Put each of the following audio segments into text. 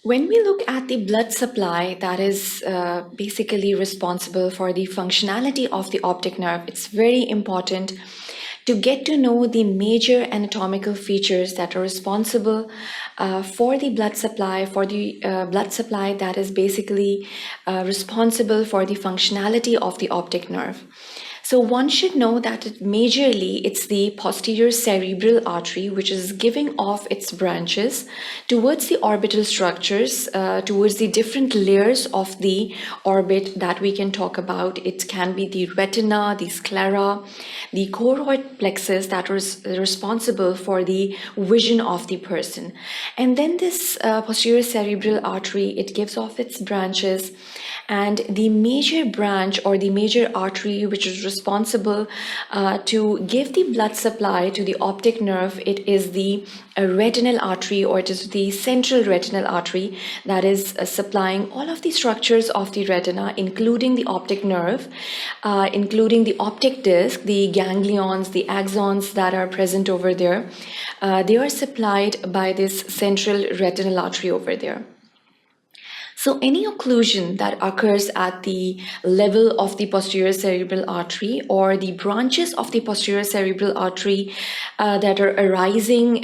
When we look at the blood supply that is basically responsible for the functionality of the optic nerve, it's very important to get to know the major anatomical features that are responsible for the blood supply, blood supply that is basically responsible for the functionality of the optic nerve. So one should know that majorly it's the posterior cerebral artery which is giving off its branches towards the orbital structures, towards the different layers of the orbit that we can talk about. It can be the retina, the sclera, the choroid plexus that is responsible for the vision of the person. And then this posterior cerebral artery, it gives off its branches, and the major branch or the major artery which is responsible to give the blood supply to the optic nerve, it is the retinal artery, or it is the central retinal artery that is supplying all of the structures of the retina, including the optic nerve, including the optic disc, the ganglions, the axons that are present over there. They are supplied by this central retinal artery over there. So any occlusion that occurs at the level of the posterior cerebral artery, or the branches of the posterior cerebral artery that are arising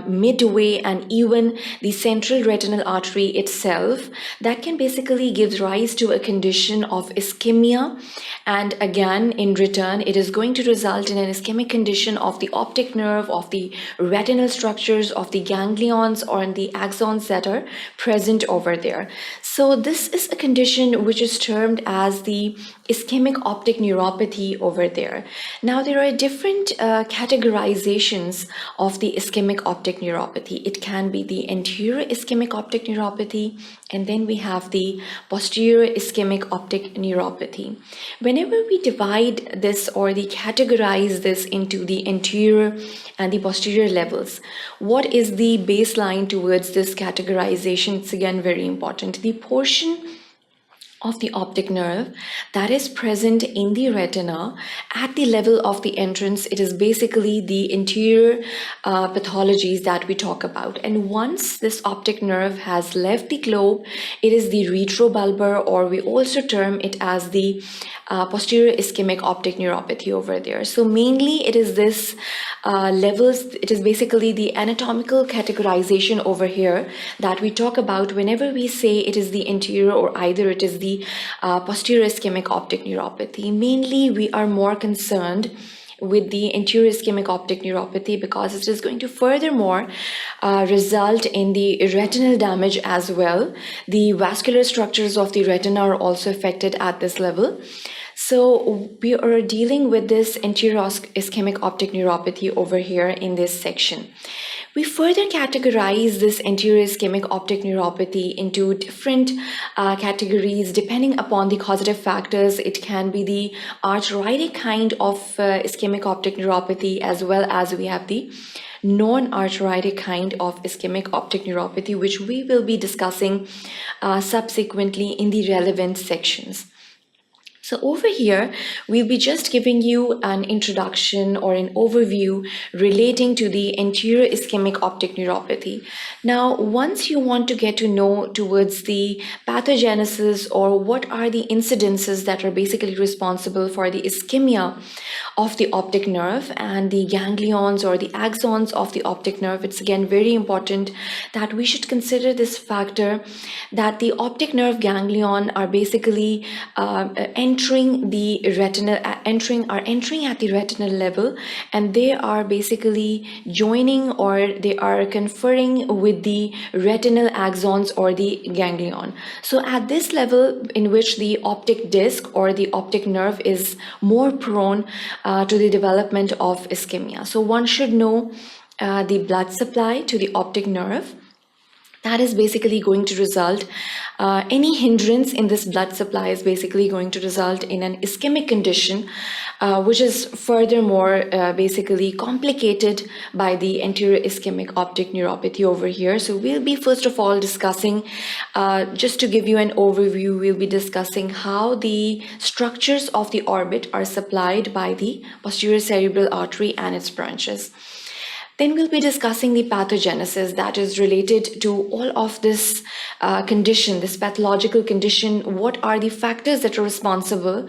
midway and even the central retinal artery itself, that can basically give rise to a condition of ischemia. And again, in return, it is going to result in an ischemic condition of the optic nerve, of the retinal structures, of the ganglions or the axons that are present over there. So this is a condition which is termed as the ischemic optic neuropathy over there. Now there are different categorizations of the ischemic optic neuropathy. It can be the anterior ischemic optic neuropathy, and then we have the posterior ischemic optic neuropathy. Whenever we divide this or categorize this into the anterior and the posterior levels, what is the baseline towards this categorization? It's again very important. The portion of the optic nerve that is present in the retina at the level of the entrance, it is basically the anterior pathologies that we talk about. And once this optic nerve has left the globe, it is the retrobulbar, or we also term it as the posterior ischemic optic neuropathy over there. So mainly it is this levels, it is basically the anatomical categorization over here that we talk about whenever we say it is the anterior or either it is the posterior ischemic optic neuropathy. Mainly we are more concerned with the anterior ischemic optic neuropathy because it is going to furthermore result in the retinal damage as well. The vascular structures of the retina are also affected at this level. So we are dealing with this anterior ischemic optic neuropathy over here in this section. We further categorize this anterior ischemic optic neuropathy into different categories depending upon the causative factors. It can be the arteritic kind of ischemic optic neuropathy, as well as we have the non-arteritic kind of ischemic optic neuropathy, which we will be discussing subsequently in the relevant sections. So over here, we'll be just giving you an introduction or an overview relating to the anterior ischemic optic neuropathy. Now, once you want to get to know towards the pathogenesis or what are the incidences that are basically responsible for the ischemia of the optic nerve and the ganglions or the axons of the optic nerve, it's again very important that we should consider this factor that the optic nerve ganglion are basically entering the retinal, entering at the retinal level, and they are basically joining or they are conferring with the retinal axons or the ganglion. So at this level in which the optic disc or the optic nerve is more prone to the development of ischemia. So one should know the blood supply to the optic nerve. That is basically going to result, any hindrance in this blood supply is basically going to result in an ischemic condition, which is furthermore basically complicated by the anterior ischemic optic neuropathy over here. So we'll be first of all discussing, just to give you an overview, we'll be discussing how the structures of the orbit are supplied by the posterior cerebral artery and its branches. Then we'll be discussing the pathogenesis that is related to all of this condition, this pathological condition. What are the factors that are responsible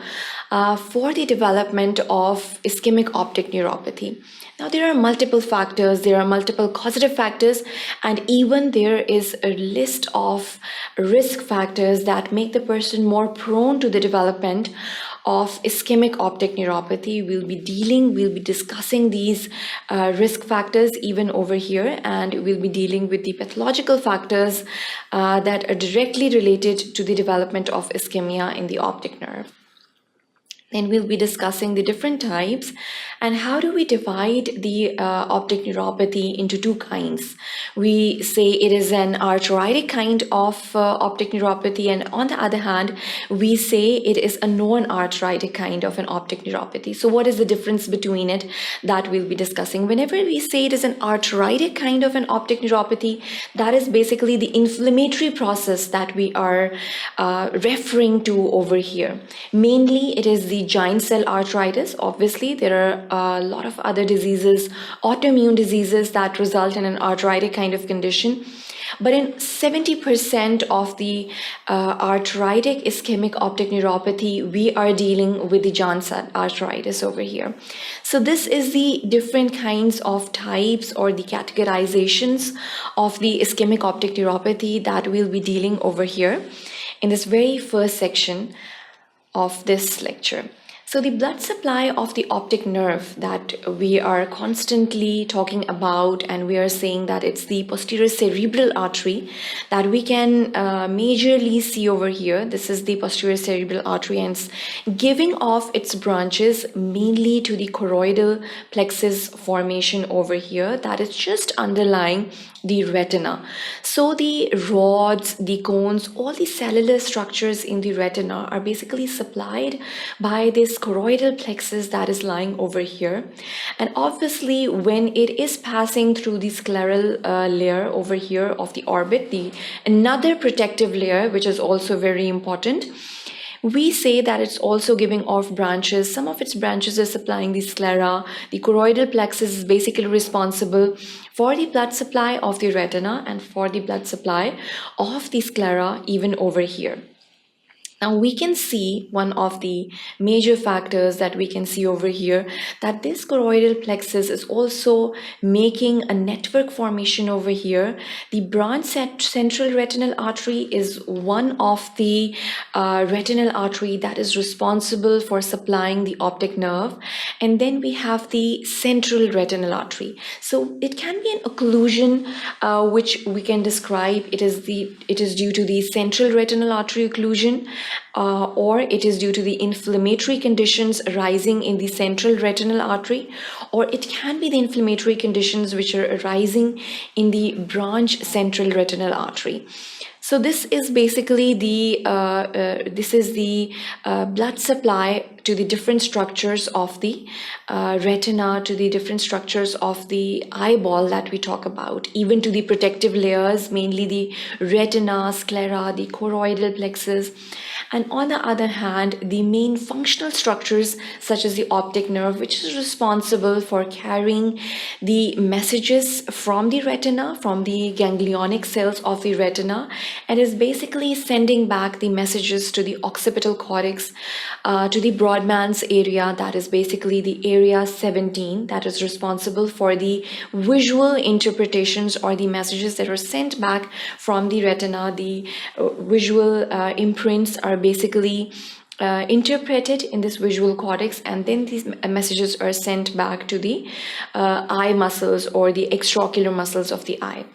for the development of ischemic optic neuropathy? Now, there are multiple factors, there are multiple causative factors, and even there is a list of risk factors that make the person more prone to the development of ischemic optic neuropathy. We'll be discussing these risk factors even over here, and we'll be dealing with the pathological factors that are directly related to the development of ischemia in the optic nerve. Then we'll be discussing the different types and how do we divide the optic neuropathy into two kinds. We say it is an arteritic kind of optic neuropathy, and on the other hand, we say it is a non-arteritic kind of an optic neuropathy. So what is the difference between it that we'll be discussing? Whenever we say it is an arteritic kind of an optic neuropathy, that is basically the inflammatory process that we are referring to over here. Mainly, it is the giant cell arteritis. Obviously, there are a lot of other diseases, autoimmune diseases that result in an arteritic kind of condition. But in 70% of the arteritic ischemic optic neuropathy, we are dealing with the giant cell arteritis over here. So this is the different kinds of types or the categorizations of the ischemic optic neuropathy that we'll be dealing over here in this very first section of this lecture. So the blood supply of the optic nerve that we are constantly talking about, and we are saying that it's the posterior cerebral artery that we can majorly see over here. This is the posterior cerebral artery, and it's giving off its branches mainly to the choroidal plexus formation over here that is just underlying the retina. So the rods, the cones, all the cellular structures in the retina are basically supplied by this choroidal plexus that is lying over here. And obviously, when it is passing through the scleral layer over here of the orbit, another protective layer, which is also very important, we say that it's also giving off branches. Some of its branches are supplying the sclera. The choroidal plexus is basically responsible for the blood supply of the retina and for the blood supply of the sclera even over here. Now we can see one of the major factors that we can see over here, that this choroidal plexus is also making a network formation over here. The branch central retinal artery is one of the retinal artery that is responsible for supplying the optic nerve, and then we have the central retinal artery. So it can be an occlusion which we can describe it is due to the central retinal artery occlusion, or it is due to the inflammatory conditions arising in the central retinal artery, or it can be the inflammatory conditions which are arising in the branch central retinal artery. So this is basically the blood supply to the different structures of the retina, to the different structures of the eyeball that we talk about, even to the protective layers, mainly the retina, sclera, the choroidal plexus. And on the other hand, the main functional structures such as the optic nerve, which is responsible for carrying the messages from the retina, from the ganglionic cells of the retina, and is basically sending back the messages to the occipital cortex, to the Brodmann's area, that is basically the area 17, that is responsible for the visual interpretations or the messages that are sent back from the retina. The visual imprints are basically interpreted in this visual cortex, and then these messages are sent back to the eye muscles or the extraocular muscles of the eye.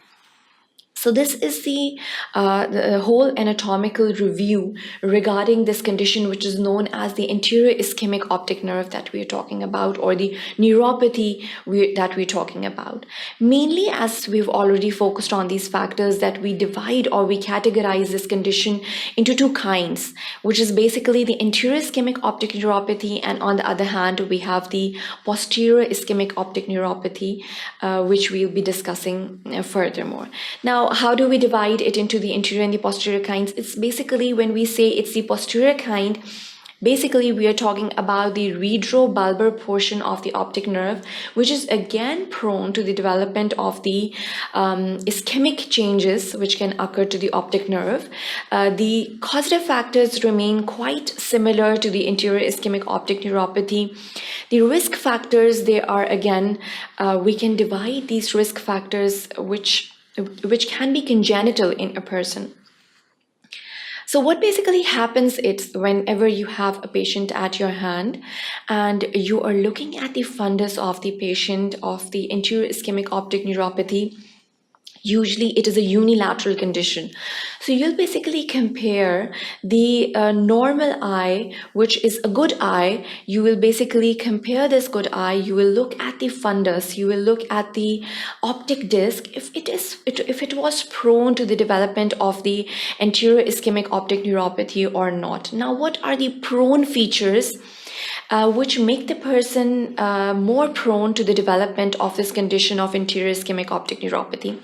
So this is the whole anatomical review regarding this condition, which is known as the anterior ischemic optic nerve that we are talking about, or the neuropathy that we're talking about. Mainly, as we've already focused on these factors, that we divide or we categorize this condition into two kinds, which is basically the anterior ischemic optic neuropathy, and on the other hand, we have the posterior ischemic optic neuropathy, which we'll be discussing furthermore. Now, how do we divide it into the anterior and the posterior kinds? It's basically, when we say it's the posterior kind, Basically, we are talking about the retrobulbar portion of the optic nerve, which is again prone to the development of the ischemic changes which can occur to the optic nerve. The causative factors remain quite similar to the anterior ischemic optic neuropathy. The risk factors, they are again, we can divide these risk factors which can be congenital in a person. So what basically happens is whenever you have a patient at your hand and you are looking at the fundus of the patient of the anterior ischemic optic neuropathy, usually it is a unilateral condition. So you'll basically compare the normal eye, which is a good eye. You will basically compare this good eye. You will look at the fundus. You will look at the optic disc. If it was prone to the development of the anterior ischemic optic neuropathy or not. Now, what are the prone features which make the person more prone to the development of this condition of anterior ischemic optic neuropathy?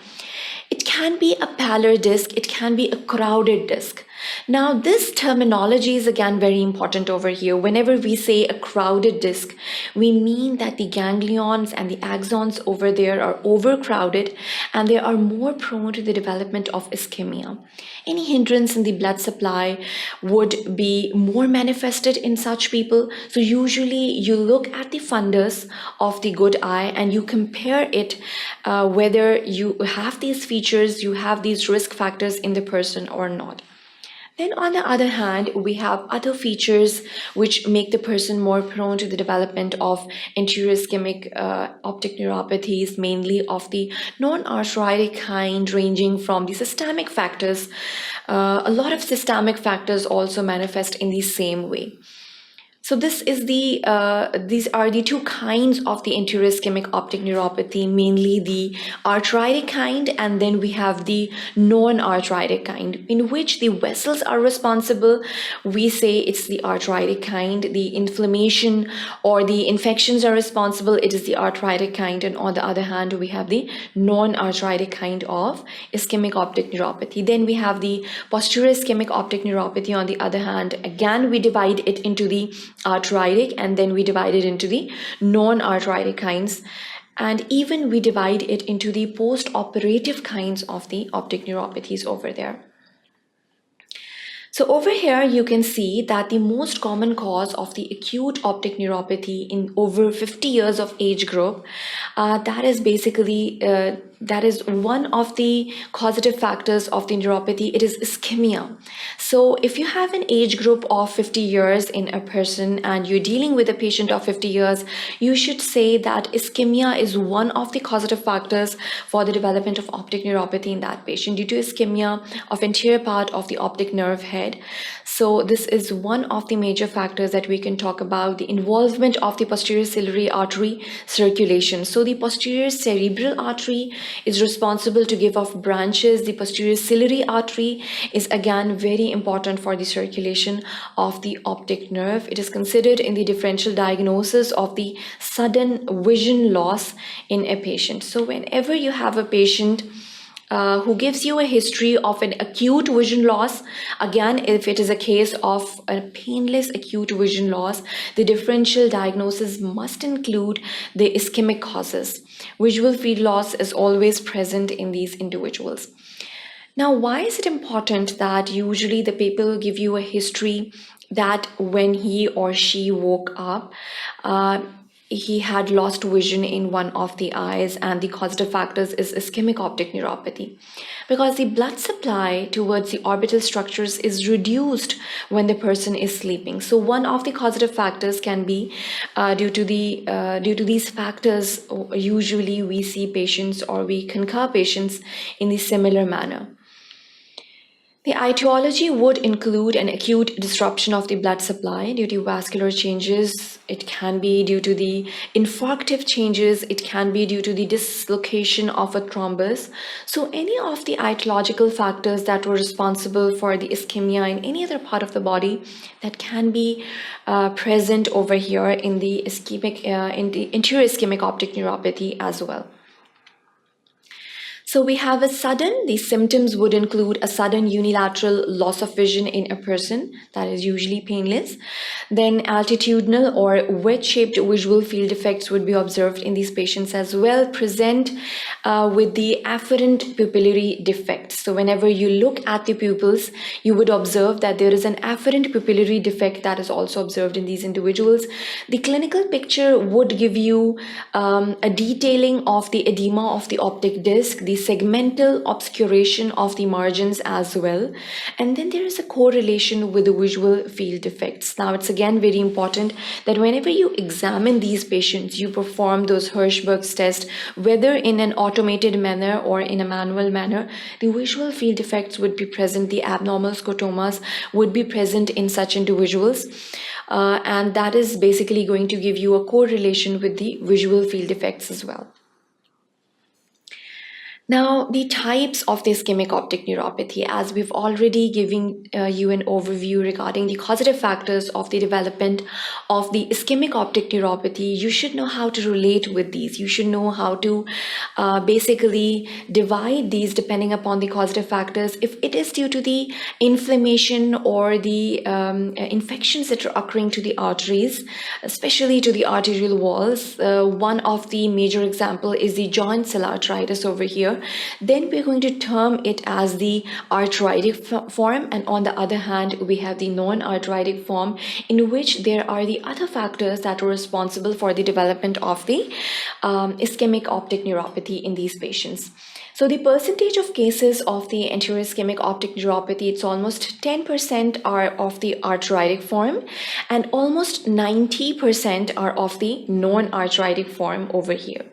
It can be a pallor disc, it can be a crowded disc. Now, this terminology is again very important over here. Whenever we say a crowded disc, we mean that the ganglions and the axons over there are overcrowded and they are more prone to the development of ischemia. Any hindrance in the blood supply would be more manifested in such people. So usually you look at the fundus of the good eye and you compare it whether you have these features, you have these risk factors in the person or not. Then on the other hand, we have other features which make the person more prone to the development of anterior ischemic optic neuropathies, mainly of the non-arteritic kind, ranging from the systemic factors. A lot of systemic factors also manifest in the same way. So these are the two kinds of the anterior ischemic optic neuropathy, mainly the arteritic kind, and then we have the non-arteritic kind, in which the vessels are responsible. We say it's the arteritic kind. The inflammation or the infections are responsible. It is the arteritic kind, and on the other hand, we have the non-arteritic kind of ischemic optic neuropathy. Then we have the posterior ischemic optic neuropathy. On the other hand, again we divide it into the arteritic and then we divide it into the non-arteritic kinds, and even we divide it into the post-operative kinds of the optic neuropathies over there. So over here you can see that the most common cause of the acute optic neuropathy in over 50 years of age group, that is basically that is one of the causative factors of the neuropathy. It is ischemia. So if you have an age group of 50 years in a person and you're dealing with a patient of 50 years, you should say that ischemia is one of the causative factors for the development of optic neuropathy in that patient due to ischemia of anterior part of the optic nerve head. So this is one of the major factors that we can talk about, the involvement of the posterior ciliary artery circulation. So the posterior cerebral artery is responsible to give off branches. The posterior ciliary artery is again very important for the circulation of the optic nerve. It is considered in the differential diagnosis of the sudden vision loss in a patient. So whenever you have a patient who gives you a history of an acute vision loss, again, if it is a case of a painless acute vision loss, the differential diagnosis must include the ischemic causes. Visual field loss is always present in these individuals. Now, why is it important that usually the people give you a history that when he or she woke up, he had lost vision in one of the eyes, and the causative factors is ischemic optic neuropathy? Because the blood supply towards the orbital structures is reduced when the person is sleeping. So one of the causative factors can be due to these factors. Usually we see patients or we concur patients in the similar manner. The etiology would include an acute disruption of the blood supply due to vascular changes. It can be due to the infarctive changes. It can be due to the dislocation of a thrombus. So any of the etiological factors that were responsible for the ischemia in any other part of the body that can be present over here in the anterior ischemic optic neuropathy as well. So we have the symptoms would include a sudden unilateral loss of vision in a person that is usually painless. Then altitudinal or wedge-shaped visual field defects would be observed in these patients as well, present with the afferent pupillary defect. So whenever you look at the pupils, you would observe that there is an afferent pupillary defect that is also observed in these individuals. The clinical picture would give you a detailing of the edema of the optic disc, the segmental obscuration of the margins as well. And then there is a correlation with the visual field defects. Now, it's again very important that whenever you examine these patients, you perform those Hirschberg's test, whether in an automated manner or in a manual manner, the visual field defects would be present, the abnormal scotomas would be present in such individuals. And that is basically going to give you a correlation with the visual field defects as well. Now, the types of the ischemic optic neuropathy, as we've already given you an overview regarding the causative factors of the development of the ischemic optic neuropathy, you should know how to relate with these. You should know how to basically divide these depending upon the causative factors. If it is due to the inflammation or the infections that are occurring to the arteries, especially to the arterial walls, one of the major example is the joint cell arteritis over here. Then we're going to term it as the arteritic form, and on the other hand we have the non-arteritic form, in which there are the other factors that are responsible for the development of the ischemic optic neuropathy in these patients. So the percentage of cases of the anterior ischemic optic neuropathy, it's almost 10% are of the arteritic form and almost 90% are of the non-arteritic form over here.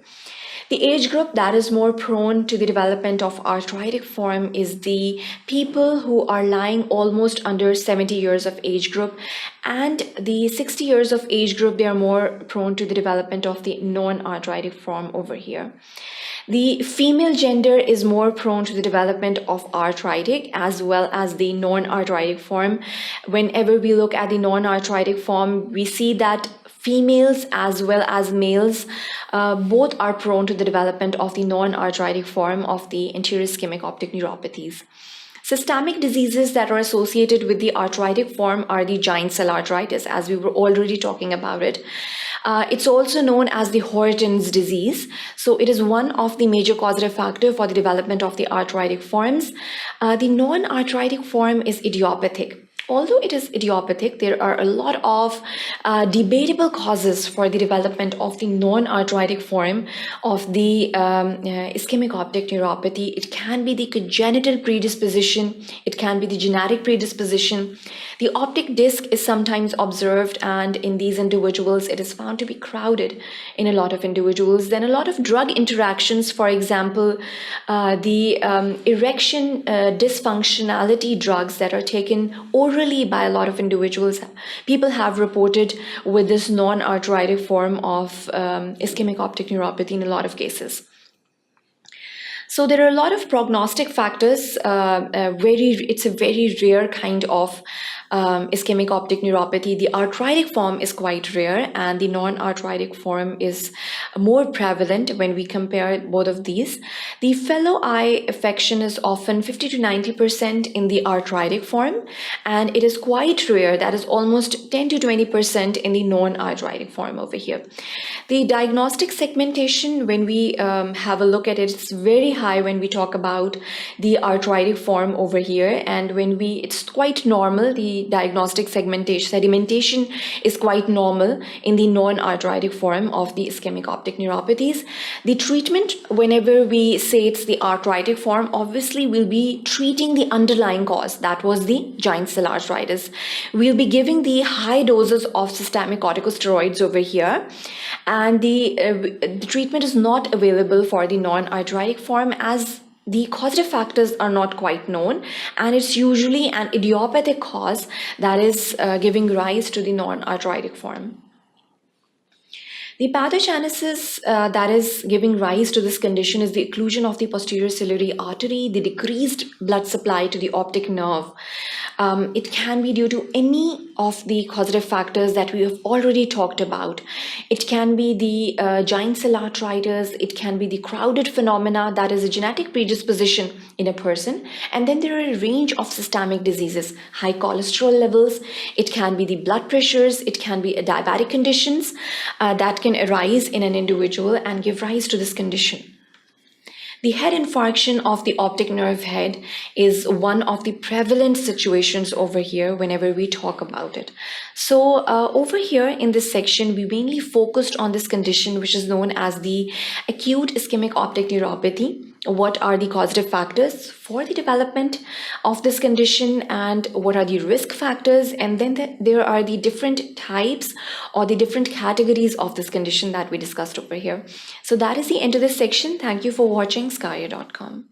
The age group that is more prone to the development of arteritic form is the people who are lying almost under 70 years of age group, and the 60 years of age group, they are more prone to the development of the non-arteritic form over here. The female gender is more prone to the development of arteritic as well as the non-arteritic form. Whenever we look at the non-arteritic form, we see that females as well as males both are prone to the development of the non-arteritic form of the anterior ischemic optic neuropathies. Systemic diseases that are associated with the arteritic form are the giant cell arteritis, as we were already talking about it. It's also known as the Horton's disease. So it is one of the major causative factors for the development of the arteritic forms. The non-arteritic form is idiopathic. Although it is idiopathic, there are a lot of debatable causes for the development of the non-arteritic form of the ischemic optic neuropathy. It can be the congenital predisposition, it can be the genetic predisposition. The optic disc is sometimes observed, and in these individuals, it is found to be crowded in a lot of individuals. Then a lot of drug interactions, for example, the erection dysfunctionality drugs that are taken orally by a lot of individuals, people have reported with this non-arteritic form of ischemic optic neuropathy in a lot of cases. So there are a lot of prognostic factors. It's a very rare kind of ischemic optic neuropathy. The arteritic form is quite rare, and the non-arteritic form is more prevalent when we compare both of these. The fellow eye affection is often 50 to 90% in the arteritic form, and it is quite rare, that is almost 10 to 20% in the non-arteritic form over here. The diagnostic segmentation, when we have a look at it, it's very high when we talk about the arteritic form over here, and it's quite normal. The diagnostic sedimentation is quite normal in the non-arteritic form of the ischemic optic neuropathies. The treatment, whenever we say it's the arteritic form, obviously we'll be treating the underlying cause, that was the giant cell arteritis. We'll be giving the high doses of systemic corticosteroids over here, and the treatment is not available for the non-arteritic form as the causative factors are not quite known, and it's usually an idiopathic cause that is giving rise to the non-arteritic form. The pathogenesis that is giving rise to this condition is the occlusion of the posterior ciliary artery, the decreased blood supply to the optic nerve. It can be due to any of the causative factors that we have already talked about. It can be the giant cell arteritis, it can be the crowded phenomena, that is a genetic predisposition in a person. And then there are a range of systemic diseases, high cholesterol levels, it can be the blood pressures, it can be diabetic conditions that can arise in an individual and give rise to this condition. The head infarction of the optic nerve head is one of the prevalent situations over here whenever we talk about it. So over here in this section, we mainly focused on this condition which is known as the acute ischemic optic neuropathy. What are the causative factors for the development of this condition and what are the risk factors, and then there are the different types or the different categories of this condition that we discussed over here. So that is the end of this section. Thank you for watching sqadia.com.